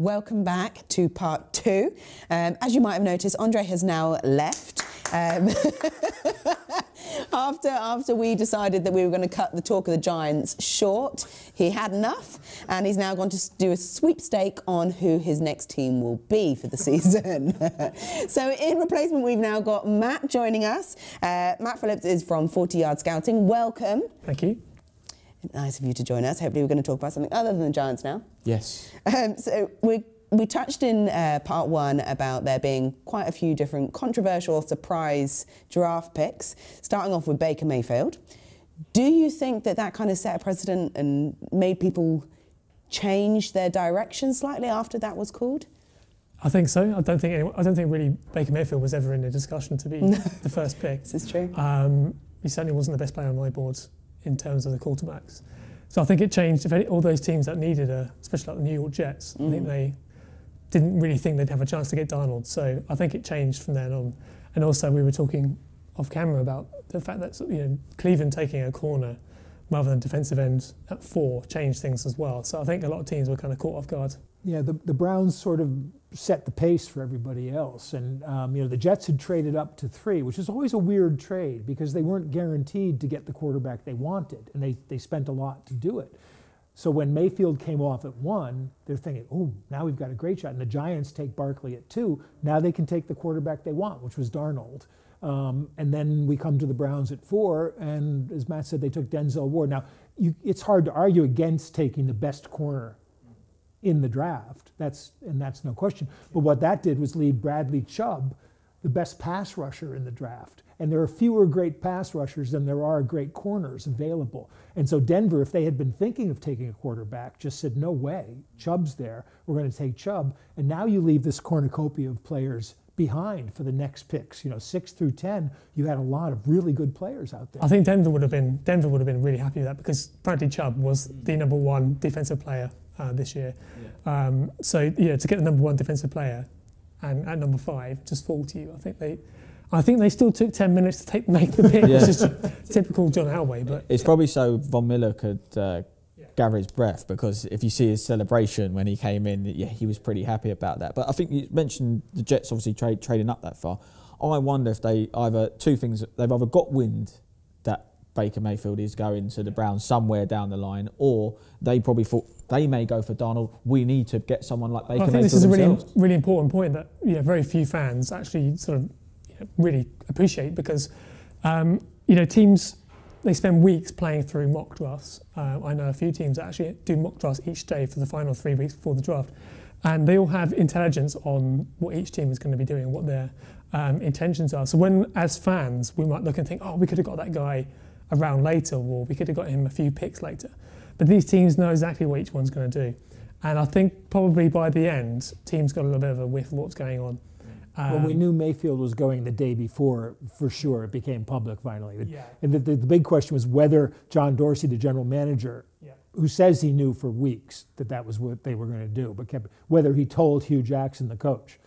welcome back to part 2. As you might have noticed, Andre has now left. After we decided that we were going to cut the talk of the Giants short, he had enough, and he's now going to do a sweepstake on who his next team will be for the season. So in replacement, we've now got Matt joining us. Matt Phillips is from 40 Yard Scouting. Welcome. Thank you. Nice of you to join us. Hopefully we're going to talk about something other than the Giants now. Yes. So we touched in part 1 about there being quite a few different controversial surprise draft picks, starting off with Baker Mayfield. Do you think that that kind of set a precedent and made people change their direction slightly after that was called? I think so. I don't think really Baker Mayfield was ever in a discussion to be the first pick. This is true. He certainly wasn't the best player on my boards in terms of the quarterbacks. So I think it changed. All those teams that needed especially like the New York Jets, I think they didn't really think they'd have a chance to get Darnold. So I think it changed from then on. And also we were talking off camera about the fact that Cleveland taking a corner rather than defensive end at 4 changed things as well. So I think a lot of teams were kind of caught off guard. Yeah, the Browns sort of set the pace for everybody else. And the Jets had traded up to 3, which is always a weird trade because they weren't guaranteed to get the quarterback they wanted, and they spent a lot to do it. So when Mayfield came off at 1, they're thinking, oh, now we've got a great shot. And the Giants take Barkley at 2. Now they can take the quarterback they want, which was Darnold. And then we come to the Browns at 4, and as Matt said, they took Denzel Ward. Now, it's hard to argue against taking the best corner in the draft. That's no question. But what that did was leave Bradley Chubb, the best pass rusher in the draft. And there are fewer great pass rushers than there are great corners available. And so Denver, if they had been thinking of taking a quarterback, just said, no way, Chubb's there, we're going to take Chubb. And now you leave this cornucopia of players behind for the next picks. 6 through 10, you had a lot of really good players out there. I think Denver would have been really happy with that because Bradley Chubb was the #1 defensive player this year. Yeah. So to get the #1 defensive player and at number 5 just fall to you, I think they still took 10 minutes to make the pick, which is typical John Elway. But it's probably so Von Miller could gather his breath, because if you see his celebration when he came in, he was pretty happy about that. But I think you mentioned the Jets obviously trading up that far. I wonder if they've either got wind that Baker Mayfield is going to the Browns somewhere down the line, or they probably thought they may go for Darnold. We need to get someone like Baker Mayfield. I think this is a really important point that very few fans actually sort of really appreciate, because teams, they spend weeks playing through mock drafts. I know a few teams that actually do mock drafts each day for the final 3 weeks before the draft, and they all have intelligence on what each team is going to be doing, what their intentions are. So when, as fans, we might look and think, oh, we could have got that guy a round later, or we could have got him a few picks later. But these teams know exactly what each one's going to do. And I think probably by the end, teams got a little bit of a whiff of what's going on. When we knew Mayfield was going the day before, for sure, it became public finally. And the big question was whether John Dorsey, the general manager, who says he knew for weeks that was what they were going to do, but whether he told Hugh Jackson, the coach.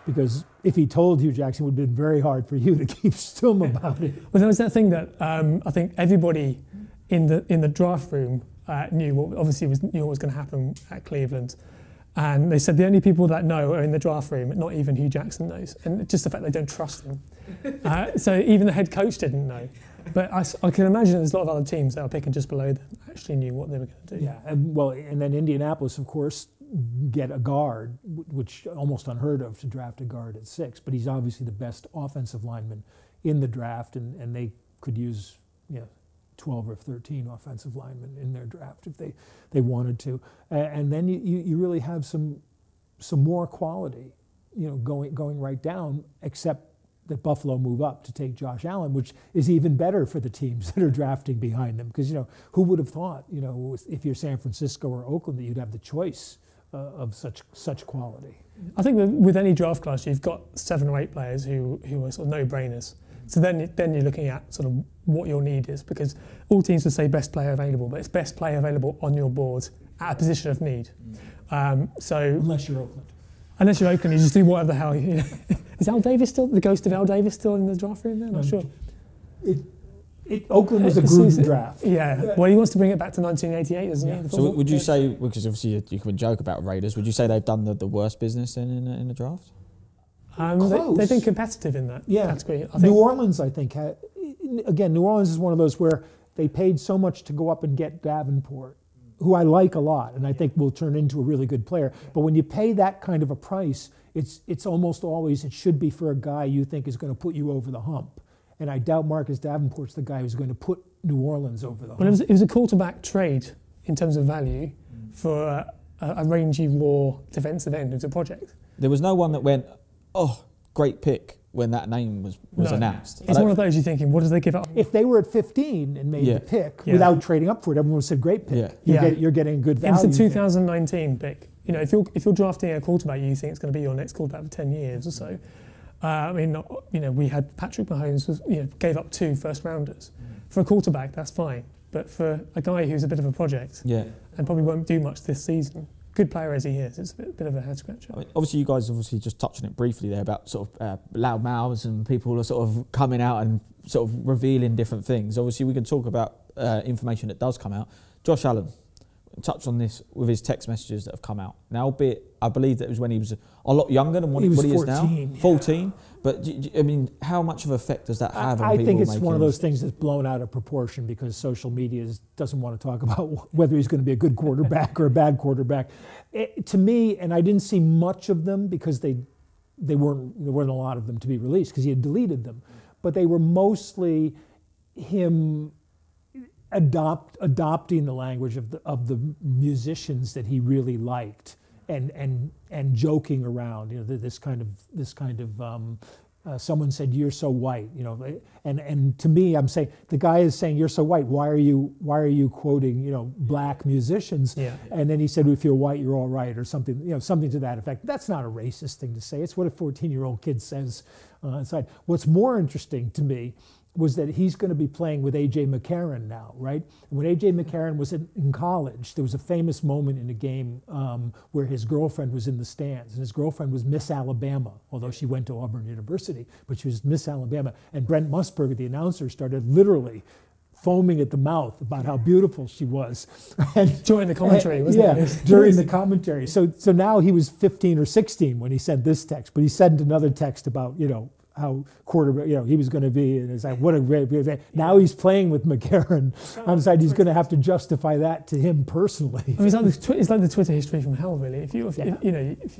Because if he told Hugh Jackson, it would have been very hard for Hugh to keep stum about it. Well, there was that thing that I think everybody in the draft room knew what was going to happen at Cleveland. And they said the only people that know are in the draft room, not even Hugh Jackson knows. And just the fact they don't trust him. So even the head coach didn't know. But I can imagine there's a lot of other teams that are picking just below them actually knew what they were going to do. Yeah, and then Indianapolis, of course, get a guard, which almost unheard of to draft a guard at 6. But he's obviously the best offensive lineman in the draft, and they could use 12 or 13 offensive linemen in their draft if they wanted to. And then you really have some more quality, going right down, except that Buffalo move up to take Josh Allen, which is even better for the teams that are drafting behind them. Because, who would have thought, if you're San Francisco or Oakland, that you'd have the choice of such quality. I think with any draft class, you've got 7 or 8 players who are sort of no-brainers. So then you're looking at sort of what your need is, because all teams would say best player available, but it's best player available on your board at a position of need. So unless you're Oakland. Unless you're Oakland, you just do whatever the hell. Is Al Davis still, the ghost of Al Davis still in the draft room there? Not sure. Oakland was a Gruden draft. Yeah. Well, he wants to bring it back to 1988, doesn't he? So would you say, because obviously you can joke about Raiders, would you say they've done the worst business in the draft? They've been competitive in that category. I think. New Orleans, I think, New Orleans is one of those where they paid so much to go up and get Davenport, who I like a lot, and I think will turn into a really good player. But when you pay that kind of a price, it's almost always, it should be for a guy you think is going to put you over the hump. And I doubt Marcus Davenport's the guy who's going to put New Orleans over the hump. Well, it was a quarterback trade in terms of value for a rangy, raw defensive end. It was a project. There was no one that went, oh, great pick, when that name was announced. It's one of those you're thinking, what does they give up? If they were at 15 and made the pick without trading up for it, everyone would have said, great pick. You're getting good value. It was a 2019 pick. You know, if you're drafting a quarterback, you think it's going to be your next quarterback for 10 years or so. We had Patrick Mahomes gave up 2 first rounders. For a quarterback, that's fine. But for a guy who's a bit of a project and probably won't do much this season, good player as he is, it's a bit of a head scratcher. I mean, obviously, you guys just touched on it briefly there about sort of loud mouths and people are sort of coming out and sort of revealing different things. Obviously, we can talk about information that does come out. Josh Allen touched on this with his text messages that have come out. Now, albeit I believe that it was when he was a lot younger than what he is now. 14. But I mean, how much of an effect does that have on people? I think it's one of those things that's blown out of proportion because social media doesn't want to talk about whether he's going to be a good quarterback or a bad quarterback. To me, and I didn't see much of them because there weren't a lot of them to be released because he had deleted them, but they were mostly him adopting the language of the musicians that he really liked and joking around. You know, this kind of someone said, "You're so white," you know, and to me, I'm saying the guy is saying, "You're so white. Why are you quoting black musicians?" Yeah. And then he said, "If you're white, you're all right," or something something to that effect. That's not a racist thing to say. It's what a 14-year-old kid says inside. What's more interesting to me was that he's going to be playing with A.J. McCarron now, right? When A.J. McCarron was in college, there was a famous moment in a game where his girlfriend was in the stands, and his girlfriend was Miss Alabama, although she went to Auburn University, but she was Miss Alabama. And Brent Musburger, the announcer, started literally foaming at the mouth about how beautiful she was. And during the commentary, wasn't it? Yeah, during the commentary. So now he was 15 or 16 when he sent this text, but he sent another text about, how quarterback, he was going to be, and it's like, what a great. Now he's playing with McCarron. I'm sorry, he's going to have to justify that to him personally. I mean, it's like the Twitter history from hell, really. If you're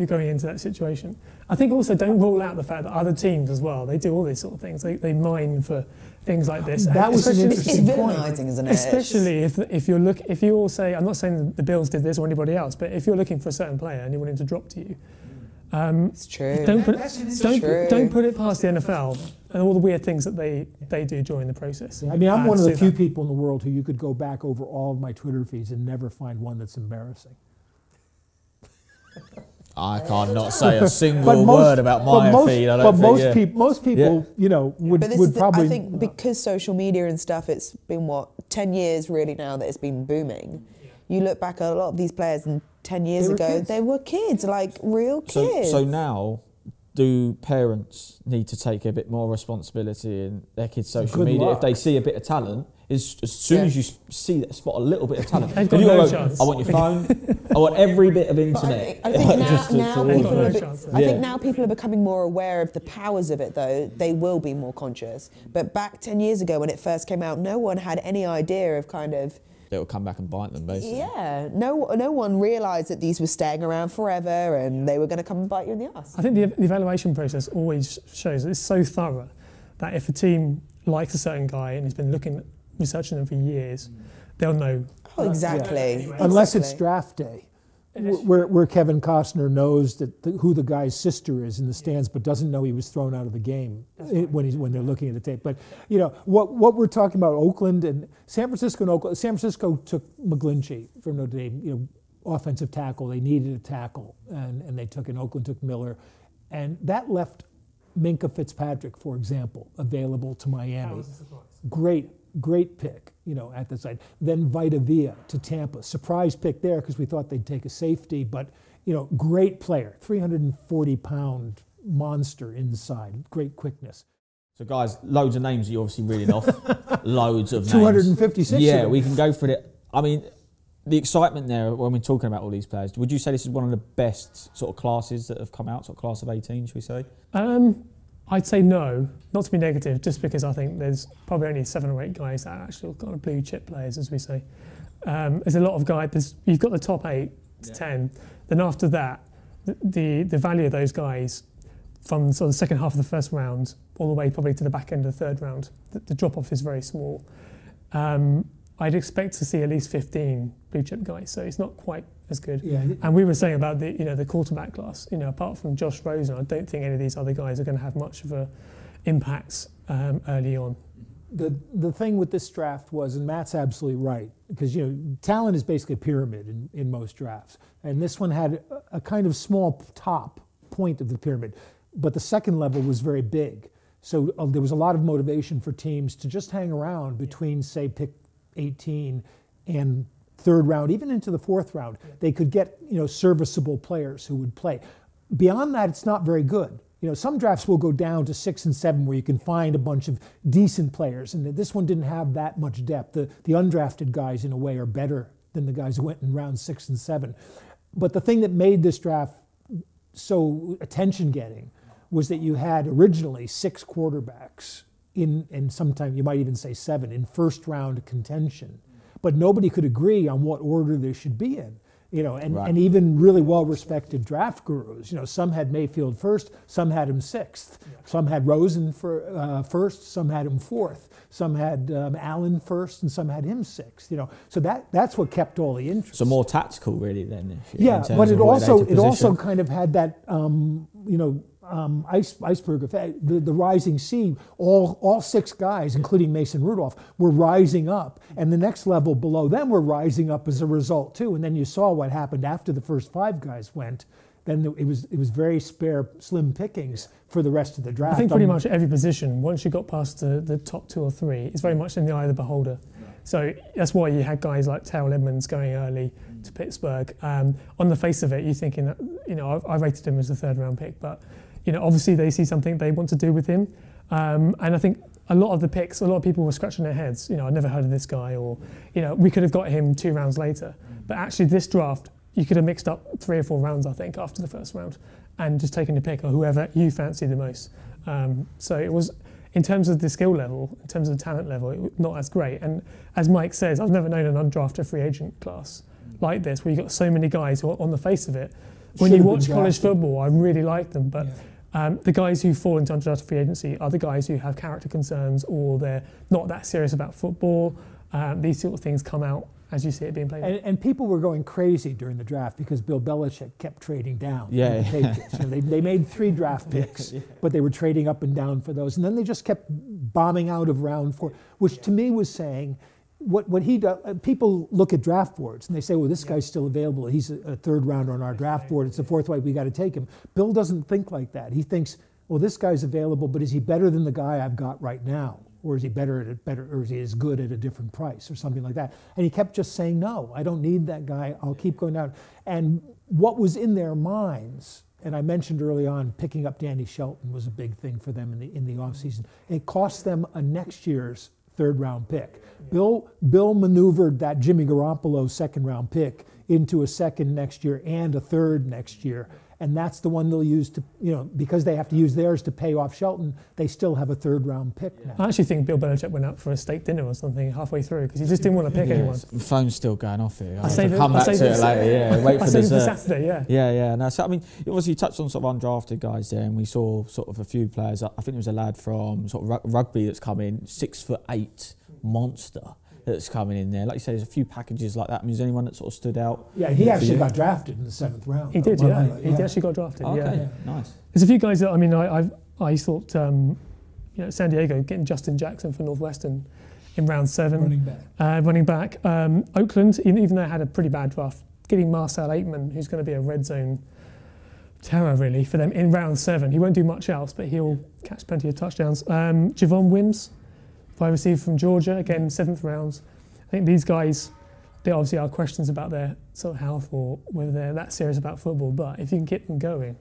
going into that situation, I think also don't rule out the fact that other teams as well, they do all these sort of things. They mine for things like this. That was an interesting It's point. villainizing, isn't it? Especially if you all say, I'm not saying the Bills did this or anybody else, but if you're looking for a certain player and you want him to drop to you. It's true. Don't put it past the NFL and all the weird things that they do during the process. I mean, I'm one of the few people in the world who you could go back over all of my Twitter feeds and never find one that's embarrassing. I can't not say a single word about my feed. Most people, would probably. I think because social media and stuff, it's been 10 years really now that it's been booming. You look back at a lot of these players and 10 years ago, they were kids, like real kids. So now, do parents need to take a bit more responsibility in their kids' social media? If they see a bit of talent, as soon as you spot a little bit of talent, they've got no chance. I want your phone, I want every bit of internet. I think now people are becoming more aware of the powers of it, though. They will be more conscious. But back 10 years ago when it first came out, no one had any idea of kind of... It will come back and bite them, basically. Yeah, no one realised that these were staying around forever and they were going to come and bite you in the ass. I think the evaluation process always shows that it's so thorough that if a team likes a certain guy and has been researching them for years, they'll know. Oh, exactly. Yeah. Unless it's draft day, where Kevin Costner knows who the guy's sister is in the stands, but doesn't know he was thrown out of the game when they're looking at the tape. But what we're talking about, Oakland and San Francisco and Oakland. San Francisco took McGlinchey from Notre Dame, offensive tackle. They needed a tackle, and they took, and Oakland took Miller, and that left Minkah Fitzpatrick, for example, available to Miami. Great pick, at the side. Then Vita Vea to Tampa. Surprise pick there because we thought they'd take a safety, but, great player. 340-pound monster inside. Great quickness. So guys, loads of names that you're obviously reading off. Loads of names. 256. Yeah, we can go through it. I mean, the excitement there when we're talking about all these players, would you say this is one of the best sort of classes that have come out, sort of class of 18, should we say? I'd say no, not to be negative, just because I think there's probably only 7 or 8 guys that are actual kind of blue chip players, as we say. There's a lot of guys, you've got the top 8 to 10, then after that, the value of those guys from sort of the second half of the first round all the way probably to the back end of the third round, the drop-off is very small. I'd expect to see at least 15 blue chip guys, so it's not quite as good. Yeah. And we were saying about the quarterback class, apart from Josh Rosen, I don't think any of these other guys are going to have much of a impact early on. The thing with this draft was, and Matt's absolutely right, because talent is basically a pyramid in most drafts, and this one had a kind of small top point of the pyramid, but the second level was very big. So there was a lot of motivation for teams to just hang around between, say, pick 18 and third round, even into the fourth round. They could get serviceable players who would play. Beyond that, it's not very good. Some drafts will go down to 6 and 7 where you can find a bunch of decent players, and this one didn't have that much depth. The undrafted guys, in a way, are better than the guys who went in round 6 and 7. But the thing that made this draft so attention-getting was that you had originally 6 quarterbacks and sometimes you might even say 7 in first round contention, but nobody could agree on what order they should be in. And even really well-respected draft gurus, some had Mayfield first, some had him 6th, some had Rosen for first, some had him 4th, some had Allen first, and some had him 6th. So that's what kept all the interest. So more tactical, really, then. Yeah, but it also kind of had that iceberg effect, the rising sea. All 6 guys, including Mason Rudolph, were rising up, and the next level below them were rising up as a result too. And then you saw what happened after the first 5 guys went. Then it was very slim pickings for the rest of the draft. I think pretty much every position, once you got past the top 2 or 3, it's very much in the eye of the beholder. So that's why you had guys like Terrell Edmonds going early to Pittsburgh. On the face of it, you're thinking that I rated him as a 3rd round pick, but obviously they see something they want to do with him. And I think a lot of the picks, a lot of people were scratching their heads. I'd never heard of this guy, or, we could have got him 2 rounds later. But actually this draft, you could have mixed up 3 or 4 rounds, I think, after the first round, and just taken a pick or whoever you fancy the most. So it was, in terms of the skill level, in terms of the talent level, not as great. And as Mike says, I've never known an undrafted free agent class like this, where you've got so many guys who are on the face of it. When you watch college football, I really like them, but the guys who fall into undrafted free agency are the guys who have character concerns, or they're not that serious about football. These sort of things come out as you see it being played. And people were going crazy during the draft because Bill Belichick kept trading down. Yeah. The Patriots. They made 3 draft picks, but they were trading up and down for those. And then they just kept bombing out of round 4, which to me was saying, what he does, people look at draft boards and they say, well, this guy's still available. He's a 3rd rounder on our draft board. It's the 4th way. We got to take him. Bill doesn't think like that. He thinks, well, this guy's available, but is he better than the guy I've got right now? Or is he better, or is he as good at a different price, or something like that? And he kept just saying, no, I don't need that guy. I'll keep going down. And what was in their minds, and I mentioned early on, picking up Danny Shelton was a big thing for them in the offseason. It cost them a next year's 3rd round pick. Bill maneuvered that Jimmy Garoppolo 2nd round pick into a 2nd next year and a 3rd next year. And that's the one they'll use to, because they have to use theirs to pay off Shelton, they still have a 3rd round pick now. I actually think Bill Belichick went out for a steak dinner or something halfway through because he just didn't want to pick anyone. The phone's still going off here. I'll come back to it later. Yeah, wait for dessert. Saturday, yeah. Yeah. No, so, I mean, obviously you touched on sort of undrafted guys there, and we saw sort of a few players. I think there was a lad from sort of rugby that's come in, 6'8" monster that's coming in there. Like you say, there's a few packages like that. I mean, is there anyone that sort of stood out? Yeah, he actually got drafted in the 7th round. He did, yeah. He actually got drafted, okay, nice. There's a few guys that, I thought, San Diego getting Justin Jackson for Northwestern in round 7. Running back. Oakland, even though they had a pretty bad draft, getting Marcel Aitman, who's going to be a red zone terror, really, for them in round 7. He won't do much else, but he'll catch plenty of touchdowns. Javon Wims, wide receiver from Georgia, again, 7th round. I think these guys, there obviously are questions about their sort of health or whether they're that serious about football, but if you can get them going,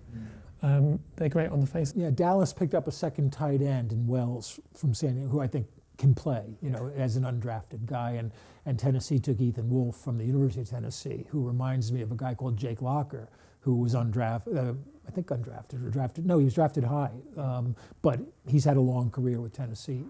they're great on the face. Yeah, Dallas picked up a second tight end in Wells from San Diego, who I think can play, as an undrafted guy. And Tennessee took Ethan Wolf from the University of Tennessee, who reminds me of a guy called Jake Locker, who was undrafted, I think undrafted or drafted. No, he was drafted high, but he's had a long career with Tennessee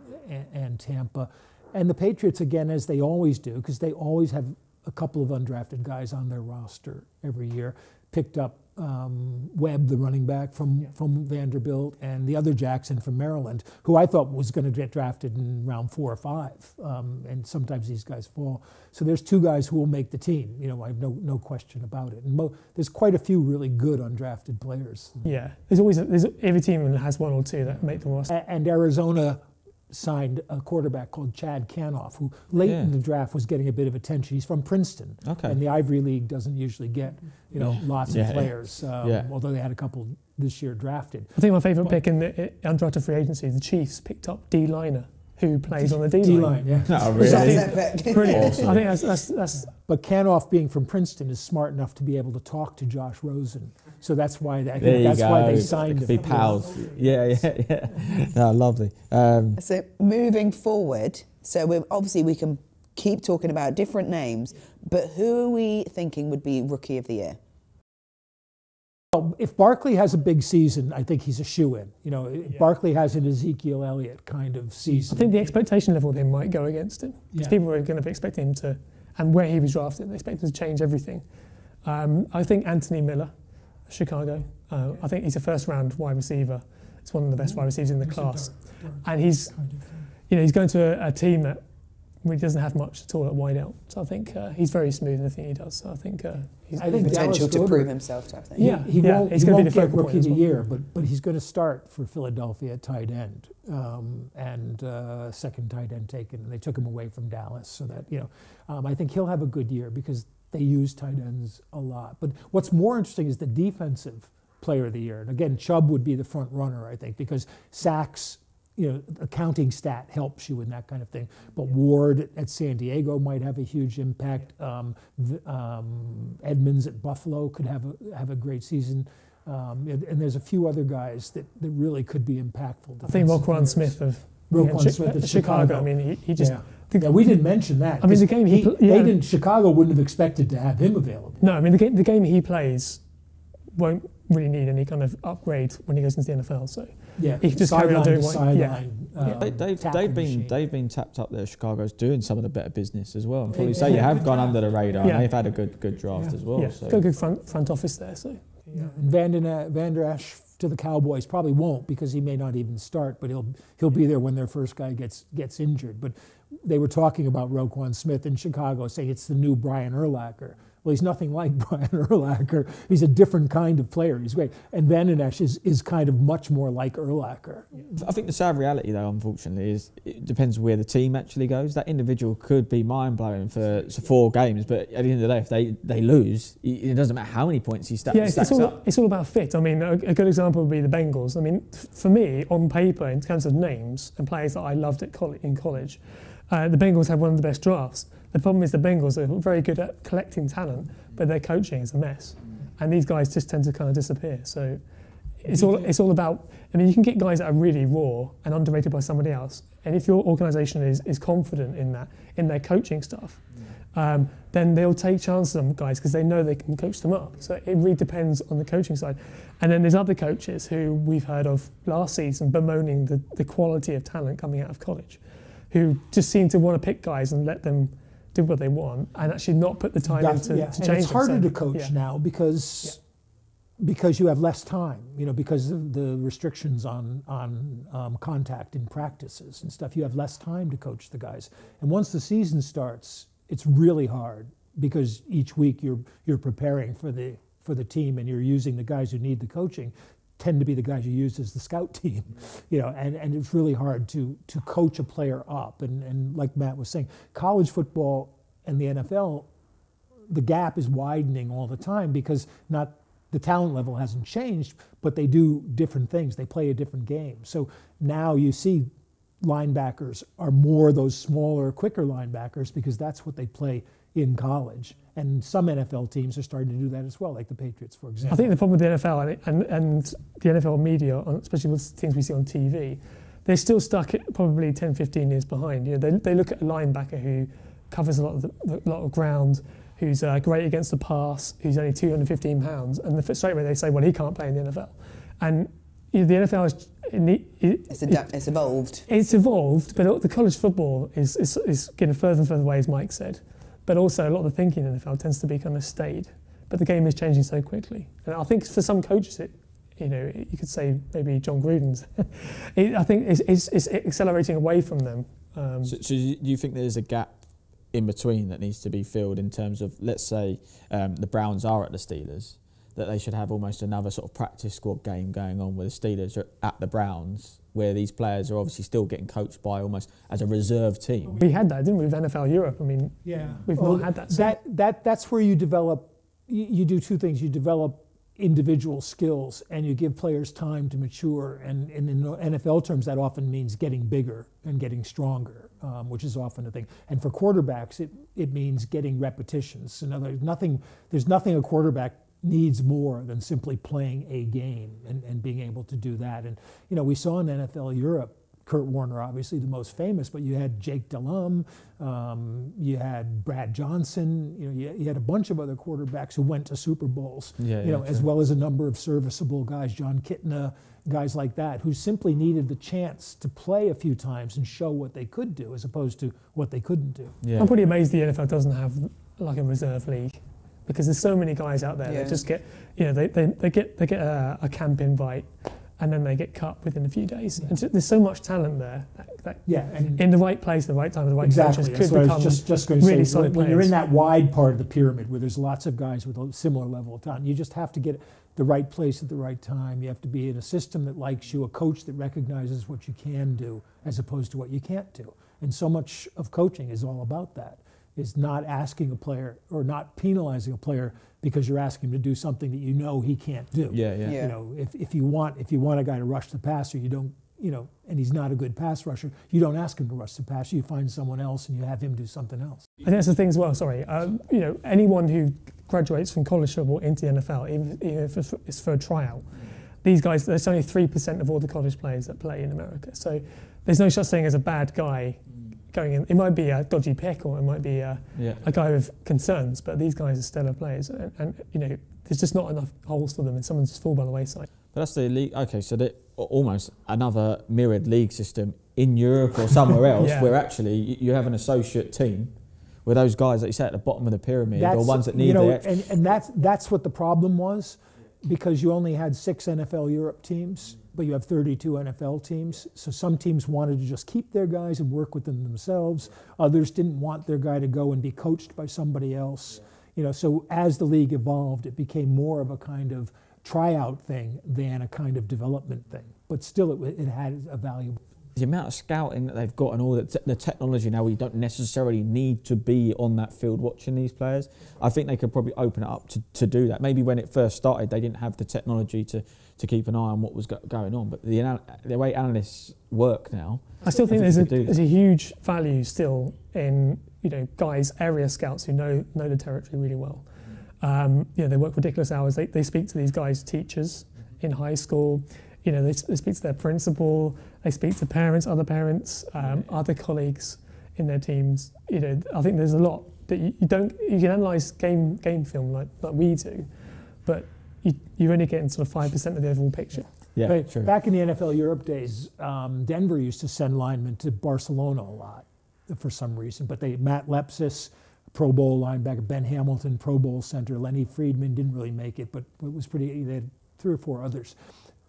and Tampa. And the Patriots, again, as they always do, because they always have a couple of undrafted guys on their roster every year, picked up Webb, the running back from Vanderbilt, and the other Jackson from Maryland, who I thought was going to get drafted in round 4 or 5. And sometimes these guys fall. So there's 2 guys who will make the team. I have no question about it. And there's quite a few really good undrafted players. Yeah, every team has 1 or 2 that make the roster. And Arizona signed a quarterback called Chad Canoff, who late in the draft was getting a bit of attention. He's from Princeton, and the Ivy League doesn't usually get lots of players, although they had a couple this year drafted. I think my favourite pick in the undrafted free agency, the Chiefs picked up D Liner, who plays on the D-line. Yeah. Oh, really? Brilliant. Awesome. I think that's. But Canoff, being from Princeton, is smart enough to be able to talk to Josh Rosen. So that's why why they signed him. Be pals. Yeah. No, lovely. So moving forward, so we can keep talking about different names, but who are we thinking would be Rookie of the Year? Well, if Barkley has a big season, I think he's a shoo-in. If Barkley has an Ezekiel Elliott kind of season. I think the expectation level of him might go against him. Because people are going to be expecting him to, and where he was drafted, they expect him to change everything. I think Anthony Miller, Chicago. I think he's a first-round wide receiver. He's one of the best wide receivers in the class. And he's going to a team that really doesn't have much at all at wide out. So I think he's very smooth in everything he does. So I think he's potential to prove himself type thing. Yeah, he won't get Rookie of the Year, but he's going to start for Philadelphia at tight end, and second tight end taken, and they took him away from Dallas. So that I think he'll have a good year because they use tight ends a lot. But what's more interesting is the defensive player of the year. And again, Chubb would be the front runner, I think, because sacks, a counting stat helps you in that kind of thing. But Ward at San Diego might have a huge impact. Edmonds at Buffalo could have a great season. And there's a few other guys that really could be impactful. I think Roquan Smith of Smith at Chicago. I mean, he just. Yeah, we didn't mention that. I mean, the game Chicago wouldn't have expected to have him available. No, I mean the game he plays won't really need any kind of upgrade when he goes into the NFL. So he can just carry on doing what. They've been tapped up there. Chicago's doing some of the better business as well. And probably say you have gone under the radar. And they've had a good draft as well. Yeah, so. got a good front office there. So and Van Der Esch to the Cowboys probably won't because he may not even start, but he'll be there when their first guy gets injured. But they were talking about Roquan Smith in Chicago, saying it's the new Brian Urlacher. Well, he's nothing like Brian Urlacher. He's a different kind of player. He's great. And Van Den Esch is kind of much more like Urlacher. I think the sad reality, though, unfortunately, is it depends where the team actually goes. That individual could be mind-blowing for 4 games, but at the end of the day, if they lose, it doesn't matter how many points he stacks up. It's all about fit. I mean, a good example would be the Bengals. I mean, for me, on paper, in terms of names and players that I loved in college, the Bengals had one of the best drafts. The problem is the Bengals are very good at collecting talent, but their coaching is a mess. And these guys just tend to kind of disappear. So it's all about, I mean, you can get guys that are really raw and underrated by somebody else. And if your organisation is confident in that, in their coaching stuff, then they'll take chances on guys because they know they can coach them up. So it really depends on the coaching side. And then there's other coaches who we've heard of last season bemoaning the quality of talent coming out of college, who just seem to want to pick guys and let them do what they want and actually not put the time into to change. And it's harder to coach now because you have less time, because of the restrictions on contact in practices and stuff. You have less time to coach the guys. And once the season starts, it's really hard because each week you're preparing for the team and you're using the guys who need the coaching tend to be the guys you use as the scout team, and it's really hard to coach a player up. And like Matt was saying, college football and the NFL, the gap is widening all the time because not the talent level hasn't changed, but they do different things. They play a different game. So now you see linebackers are more those smaller, quicker linebackers because that's what they play in college. And some NFL teams are starting to do that as well, like the Patriots, for example. I think the problem with the NFL and the NFL media, especially with things we see on TV, they're still stuck at probably 10, 15 years behind. You know, they look at a linebacker who covers a lot of ground, who's great against the pass, who's only 215 pounds, and straight away they say, well, he can't play in the NFL. And you know, the NFL is it's evolved. It's evolved, but the college football is getting further and further away, as Mike said. But also a lot of the thinking in the NFL tends to be kind of staid. But the game is changing so quickly. And I think for some coaches, you could say maybe John Gruden's, I think it's accelerating away from them. So do you think there's a gap in between that needs to be filled in terms of, let's say, the Browns are at the Steelers, that they should have almost another sort of practice squad game going on where the Steelers are at the Browns, where these players are obviously still getting coached by almost as a reserve team? We had that, didn't we, with NFL Europe? I mean, we've not had that. So. That's where you develop, you do two things. You develop individual skills and you give players time to mature. And in NFL terms, that often means getting bigger and getting stronger, which is often a thing. And for quarterbacks, it means getting repetitions. In other words, there's nothing a quarterback needs more than simply playing a game and being able to do that. And, you know, we saw in NFL Europe, Kurt Warner, obviously the most famous, but you had Jake Delhomme, you had Brad Johnson, you had a bunch of other quarterbacks who went to Super Bowls, as well as a number of serviceable guys, John Kitna, guys like that, who simply needed the chance to play a few times and show what they could do as opposed to what they couldn't do. Yeah. I'm pretty amazed the NFL doesn't have like a reserve league, because there's so many guys out there that just get, they get a camp invite and then they get cut within a few days. And there's so much talent there that in the right place, the right time, the right coaches could become I was just going to really say, solid when players. you're in that wide part of the pyramid where there's lots of guys with a similar level of talent, you just have to get the right place at the right time. You have to be in a system that likes you, a coach that recognizes what you can do as opposed to what you can't do. And so much of coaching is all about that. Is not asking a player or not penalizing a player because you're asking him to do something that you know he can't do. Yeah. You know, if you want a guy to rush the passer, you don't, and he's not a good pass rusher, you don't ask him to rush the passer. You find someone else and you have him do something else. I think that's the thing as well. Sorry, anyone who graduates from college football into the NFL, even if it's for a tryout, these guys, there's only 3% of all the college players that play in America. So there's no such thing as a bad guy going in. It might be a dodgy pick or it might be a guy with concerns, but these guys are stellar players, and there's just not enough holes for them, and someone's just fall by the wayside. But that's the league. Okay, so almost another mirrored league system in Europe or somewhere else, where actually you have an associate team where those guys that you say at the bottom of the pyramid or ones that need and that's what the problem was, because you only had 6 NFL Europe teams, but you have 32 NFL teams. So some teams wanted to just keep their guys and work with them themselves. Others didn't want their guy to go and be coached by somebody else. So as the league evolved, it became more of a kind of tryout thing than a kind of development thing. But still, it had a value. The amount of scouting that they've got and all the technology now, where you don't necessarily need to be on that field watching these players, I think they could probably open it up to do that. Maybe when it first started, they didn't have the technology to keep an eye on what was going on. But the way analysts work now, I still think there's a huge value still in guys, area scouts who know the territory really well. They work ridiculous hours. They speak to these guys' teachers in high school. They speak to their principal. They speak to parents, other parents, other colleagues in their teams. I think there's a lot that you can analyse game film like we do, but you're only getting sort of 5% of the overall picture. Yeah, true. Back in the NFL Europe days, Denver used to send linemen to Barcelona a lot for some reason, but Matt Lepsis, Pro Bowl linebacker, Ben Hamilton, Pro Bowl center, Lenny Friedman didn't really make it, but it was pretty. They had 3 or 4 others.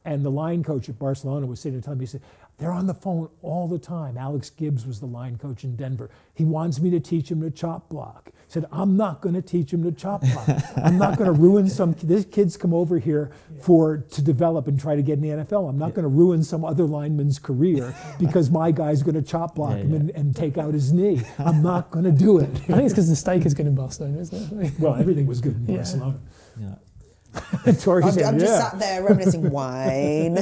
And the line coach at Barcelona was sitting and telling me, he said, they're on the phone all the time. Alex Gibbs was the line coach in Denver. He wants me to teach him to chop block. He said, I'm not going to teach him to chop block. I'm not going to ruin these kids come over here to develop and try to get in the NFL. I'm not going to ruin some other lineman's career because my guy's going to chop block him and take out his knee. I'm not going to do it. I think it's because the steak is good in Barcelona, isn't it? Well, everything was good in Barcelona. Yeah. I'm just sat there reminiscing wine.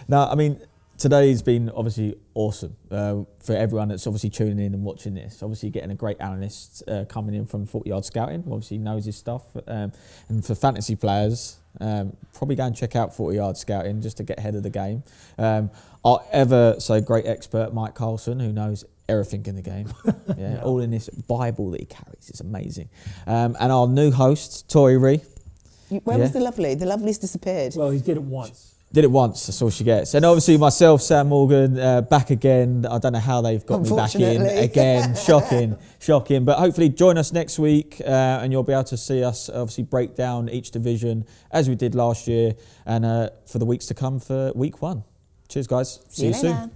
No, I mean, today's been obviously awesome for everyone that's obviously tuning in and watching this. Obviously getting a great analyst coming in from 40 Yard Scouting, obviously knows his stuff. And for fantasy players, probably go and check out 40 Yard Scouting just to get ahead of the game. Our ever so great expert, Mike Carlson, who knows everything in the game. Yeah, all in this Bible that he carries. It's amazing. And our new host, Tori Ree. Where was the lovely? The lovely's disappeared. Well, he did it once. Did it once, that's all she gets. And obviously myself, Sam Morgan, back again. I don't know how they've got me back in again. Shocking. But hopefully join us next week and you'll be able to see us obviously break down each division as we did last year and for the weeks to come for week 1. Cheers, guys. See you soon.